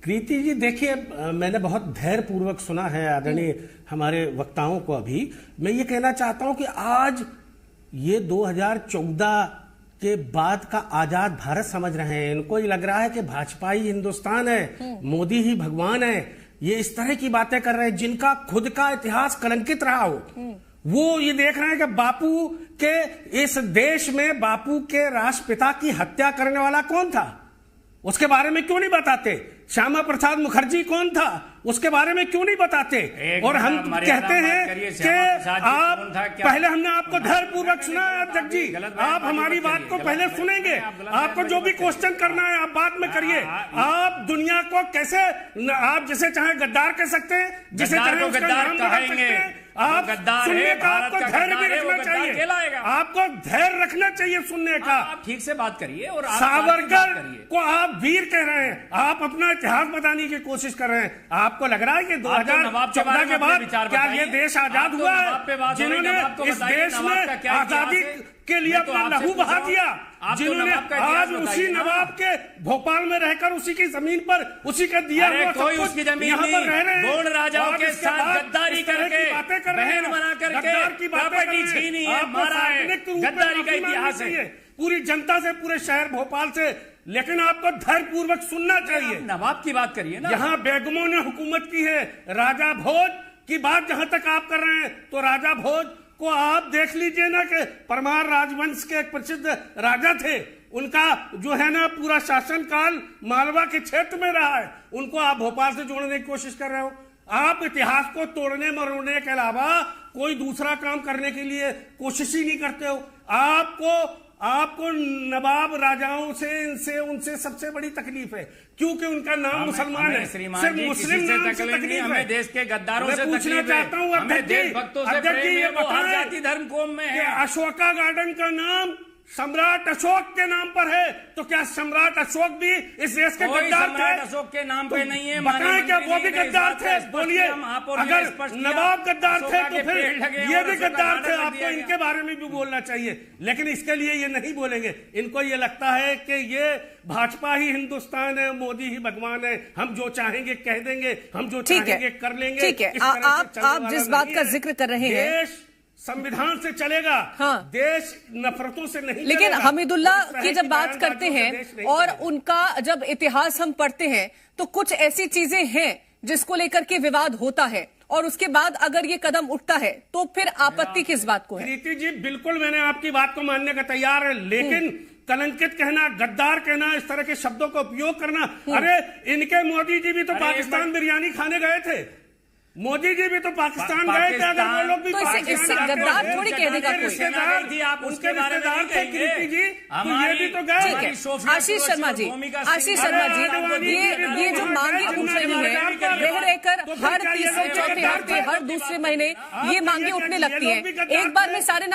कृति जी देखिए, मैंने बहुत धैर्यपूर्वक सुना है आदरणीय हमारे वक्ताओं को। अभी मैं ये कहना चाहता हूं कि आज ये 2014 के बाद का आजाद भारत समझ रहे हैं। इनको ये लग रहा है कि भाजपा ही हिंदुस्तान है, मोदी ही भगवान है। ये इस तरह की बातें कर रहे हैं जिनका खुद का इतिहास कलंकित रहा हो। वो ये देख रहे हैं कि बापू के इस देश में बापू के राष्ट्रपिता की हत्या करने वाला कौन था, उसके बारे में क्यों नहीं बताते। श्यामा प्रसाद मुखर्जी कौन था, उसके बारे में क्यों नहीं बताते। और हम कहते हैं कि आप पहले, हमने आपको धैर्यपूर्वक सुना अध्यक्ष जी, आप हमारी बात को पहले सुनेंगे। आपको जो भी क्वेश्चन करना है आप बाद में करिए। आप दुनिया को कैसे, आप जिसे चाहे गद्दार कह सकते हैं, जिसे चाहे गद्दार कहेंगे। आप सुनने का आपको धैर्य भी रखना चाहिए, आपको धैर्य रखना चाहिए सुनने का। आप ठीक से बात करिए। और सावरकर को आप वीर कह रहे हैं, आप अपना इतिहास बताने की कोशिश कर रहे हैं। आपको लग रहा है कि 2014 के बाद क्या ये देश आजाद हुआ है? जिन्होंने इस देश में आजादी के लिए अपना लहू बहा दिया, जिन्होंने आज उसी नवाब के भोपाल में रहकर उसी की जमीन पर उसी का दिया हुआ कोई उसकी जमीन यहाँ पर रह रहे हैं, गोंड राजाओं के साथ गद्दारी करके बहन बना करके प्रॉपर्टी छीनी है, मारा है। गद्दारी का इतिहास है पूरी जनता से, पूरे शहर भोपाल से। लेकिन आपको धैर्यपूर्वक सुनना चाहिए। नवाब की बात करिए ना। यहाँ बेगमों ने हुकूमत की है। राजा भोज की बात जहां तक आप कर रहे हैं, तो राजा भोज को आप देख लीजिए ना कि परमार राजवंश के एक प्रसिद्ध राजा थे। उनका जो है ना पूरा शासनकाल मालवा के क्षेत्र में रहा है। उनको आप भोपाल से जोड़ने की कोशिश कर रहे हो। आप इतिहास को तोड़ने मरोड़ने के अलावा कोई दूसरा काम करने के लिए कोशिश ही नहीं करते हो। आपको नवाब राजाओं से, इनसे, उनसे सबसे बड़ी तकलीफ है क्योंकि उनका नाम मुसलमान है। सिर्फ मुस्लिम नाम से तकलीफ है। हमें देश के गद्दारों से पूछना चाहता हूँ अध्यक्ष जी, ये बताएं जाति धर्म कौम में है। अशोका गार्डन का नाम सम्राट अशोक के नाम पर है, तो क्या सम्राट अशोक भी इस देश के गद्दार थे? अशोक के नाम पे नहीं है। बताएं क्या वो भी गद्दार थे? बोलिए, अगर नवाब गद्दार थे तो फिर ये भी गद्दार थे। आपको इनके बारे में भी बोलना चाहिए, लेकिन इसके लिए ये नहीं बोलेंगे। इनको ये लगता है कि ये भाजपा ही हिंदुस्तान है, मोदी ही भगवान है, हम जो चाहेंगे कह देंगे, हम जो चाहेंगे कर लेंगे। ठीक है, आप जिस बात का जिक्र कर रहे हैं, संविधान से चलेगा। हाँ। देश नफरतों से नहीं। लेकिन हमीदुल्लाह की जब बात करते हैं और उनका जब इतिहास हम पढ़ते हैं तो कुछ ऐसी चीजें हैं जिसको लेकर के विवाद होता है, और उसके बाद अगर ये कदम उठता है तो फिर आपत्ति किस बात को है? प्रीति जी, बिल्कुल मैंने आपकी बात को मानने का तैयार है, लेकिन कलंकित कहना, गद्दार कहना, इस तरह के शब्दों का उपयोग करना, अरे इनके मोदी जी भी तो पाकिस्तान बिरयानी खाने गए थे। मोदी जी भी तो पाकिस्तान गए थे। अगर वो लोग भी तो इससे गद्दार थोड़ी कहने का कोई। उसके रिश्तेदार थे कृति जी, तो ये भी तो गए। आशीष शर्मा जी, ये जो मांगे उठ रही है रह रहकर हर तीसरे चौथे हफ्ते, हर दूसरे महीने ये मांगे उठने लगती है। एक बार में सारे नाम